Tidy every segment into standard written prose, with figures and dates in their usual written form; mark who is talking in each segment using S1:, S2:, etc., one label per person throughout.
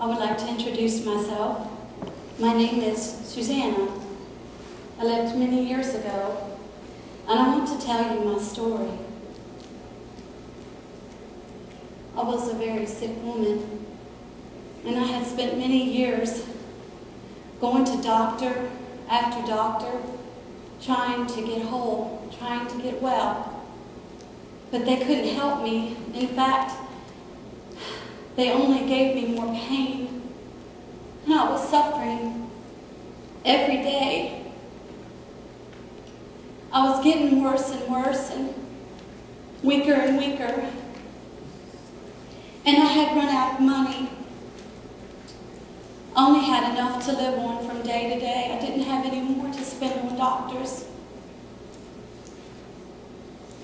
S1: I would like to introduce myself. My name is Susanna. I left many years ago, and I want to tell you my story. I was a very sick woman, and I had spent many years going to doctor after doctor, trying to get whole, trying to get well. But they couldn't help me. In fact, they only gave me more pain, and I was suffering every day. I was getting worse and worse and weaker, and I had run out of money. I only had enough to live on from day to day. I didn't have any more to spend on doctors.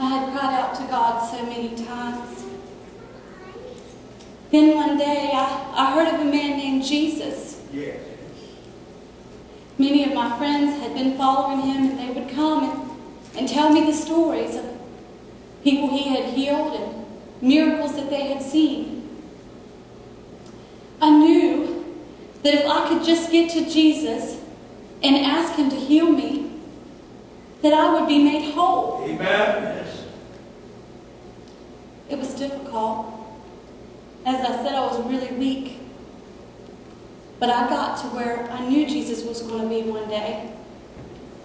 S1: I had cried out to God so many times. Then one day I heard of a man named Jesus.
S2: Yes.
S1: Many of my friends had been following him, and they would come and tell me the stories of people he had healed and miracles that they had seen. I knew that if I could just get to Jesus and ask him to heal me, that I would be made whole.
S2: Amen. Yes.
S1: It was difficult. As I said, I was really weak. But I got to where I knew Jesus was going to be one day.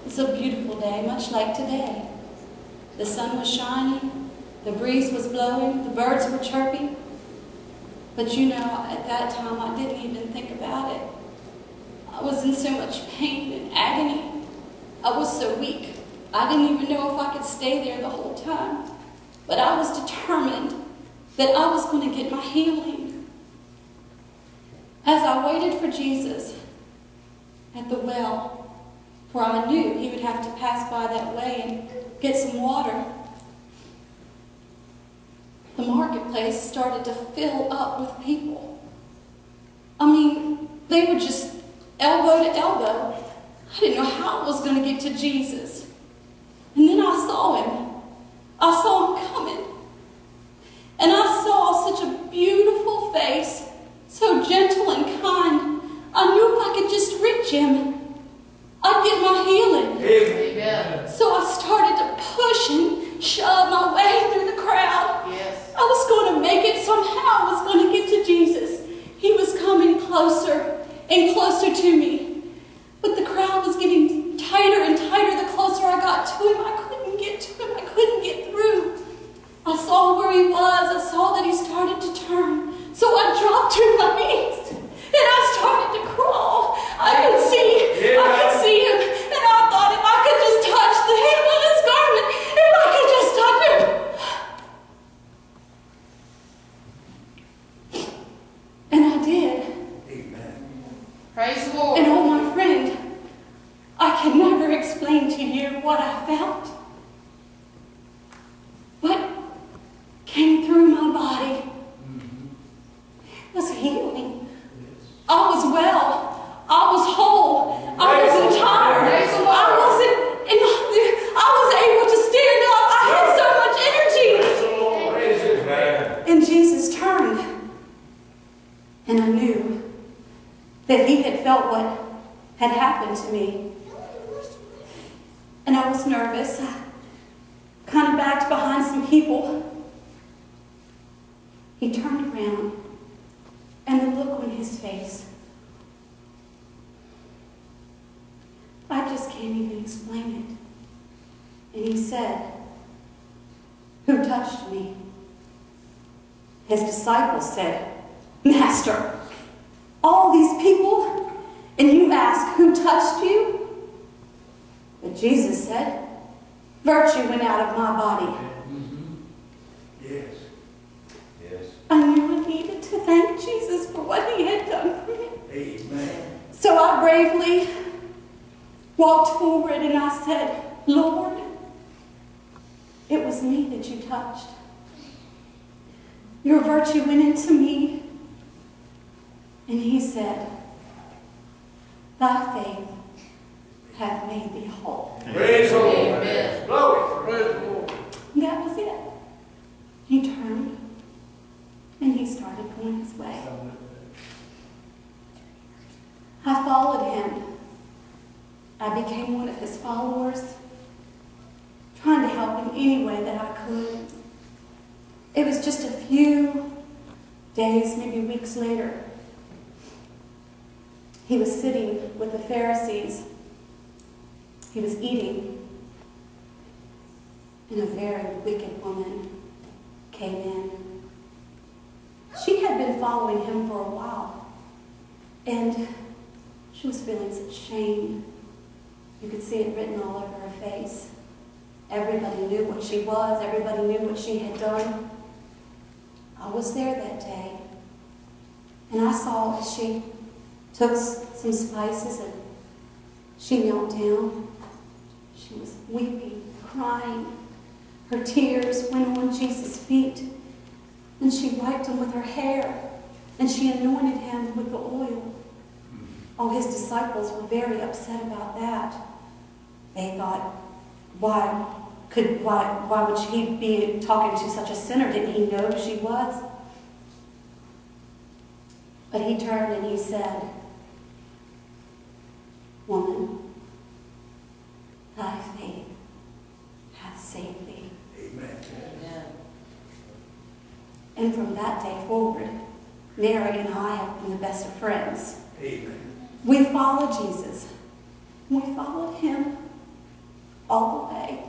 S1: It was a beautiful day, much like today. The sun was shining, the breeze was blowing, the birds were chirping. But you know, at that time, I didn't even think about it. I was in so much pain and agony. I was so weak. I didn't even know if I could stay there the whole time. But I was determined that I was going to get my healing. As I waited for Jesus at the well, for I knew he would have to pass by that way and get some water, the marketplace started to fill up with people. I mean, they were just elbow to elbow. I didn't know how I was going to get to Jesus. And then I saw him. I saw him coming. And I saw such a beautiful face, so gentle and kind. I knew if I could just reach him, I'd get my healing.
S2: Amen.
S1: So I started to push and shove my way through the crowd.
S3: Yes.
S1: I was going to make it somehow. I was going to get to Jesus. He was coming closer and closer to me. But the crowd was getting tighter and tighter the closer I got to him. I couldn't get to him. I couldn't get through. I saw where he was. I saw that he started to turn. So I dropped to my knees and I started to crawl. I could see him, and I thought if I could just touch the hem of his garment, if I could just touch him. And I did.
S2: Amen.
S3: Praise the Lord.
S1: And oh, my friend, I can never explain to you what I felt. What came through my body was healing. I was well. I was whole. I wasn't tired. I was able to stand up. I had so much energy.
S2: Praise his name.
S1: And Jesus turned. And I knew that he had felt what had happened to me. And I was nervous. I kind of backed behind some people. He turned around, and the look on his face, I just can't even explain it. And he said, "Who touched me?" His disciples said, "Master, all these people, and you ask, who touched you?" But Jesus said, "Virtue went out of my body."
S2: Yes. Yes.
S1: I knew I needed to thank Jesus for what he had done for me.
S2: Amen.
S1: So I bravely walked forward and I said, "Lord, it was me that you touched. Your virtue went into me." And he said, "Thy faith hath made thee whole."
S2: Praise the Lord.
S3: Amen.
S2: Glory. Praise the Lord.
S1: And that was it. He turned and he started going his way. I followed him. I became one of his followers, trying to help in any way that I could. It was just a few days, maybe weeks later. He was sitting with the Pharisees. He was eating, and a very wicked woman came in. She had been following him for a while, and she was feeling such shame. You could see it written all over her face. Everybody knew what she was. Everybody knew what she had done. I was there that day, and I saw as she took some spices and she knelt down. She was weeping, crying. Her tears went on Jesus' feet, and she wiped him with her hair, and she anointed him with the oil. Oh, his disciples were very upset about that. They thought, why would she be talking to such a sinner? Didn't he know who she was? But he turned and he said, "Woman, thy faith hath saved thee."
S2: Amen.
S1: And from that day forward, Mary and I have been the best of friends.
S2: Amen.
S1: We followed Jesus. We followed him all the way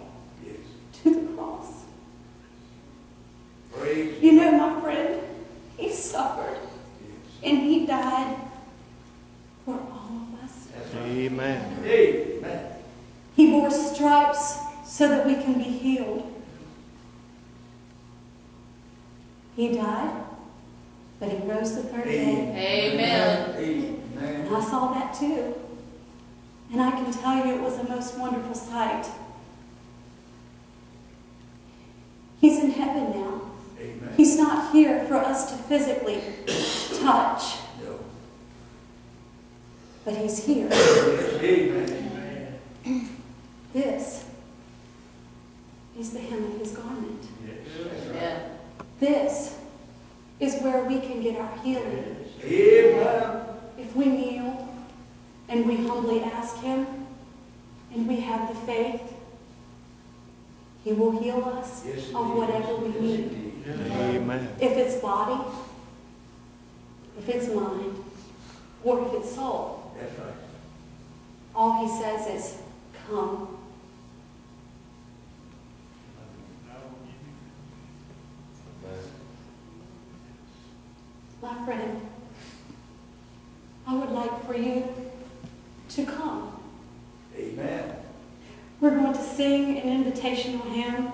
S2: Yes.
S1: to the cross.
S2: Praise.
S1: You know, my friend, he suffered
S2: Yes.
S1: and he died for all of us.
S2: That's right.
S3: Amen.
S2: Amen.
S1: He bore stripes so that we can be healed. He died, but he rose the third day.
S4: Amen.
S2: Amen.
S1: And I saw that too. And I can tell you it was a most wonderful sight. He's in heaven now.
S2: Amen.
S1: He's not here for us to physically touch,
S2: No.
S1: but he's here.
S2: Yes. Amen.
S1: This is the hem of his garment.
S2: Yes. That's right.
S4: Yeah.
S1: This is where we can get our healing.
S2: Amen.
S1: If we kneel and we humbly ask him and we have the faith, he will heal us
S2: Yes,
S1: of
S2: indeed.
S1: whatever we
S2: Yes,
S1: need.
S2: indeed.
S3: Amen.
S1: If it's body, if it's mind, or if it's soul,
S2: That's right.
S1: all he says is, "Come." My friend, I would like for you to come.
S2: Amen.
S1: We're going to sing an invitational hymn.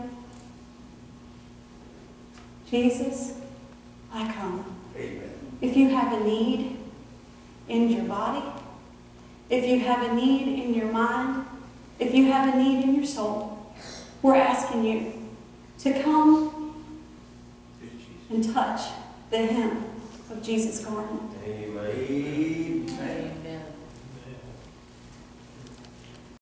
S1: Jesus, I come.
S2: Amen.
S1: If you have a need in your body, if you have a need in your mind, if you have a need in your soul, we're asking you to come and touch the hem of Jesus' garment.
S2: Amen.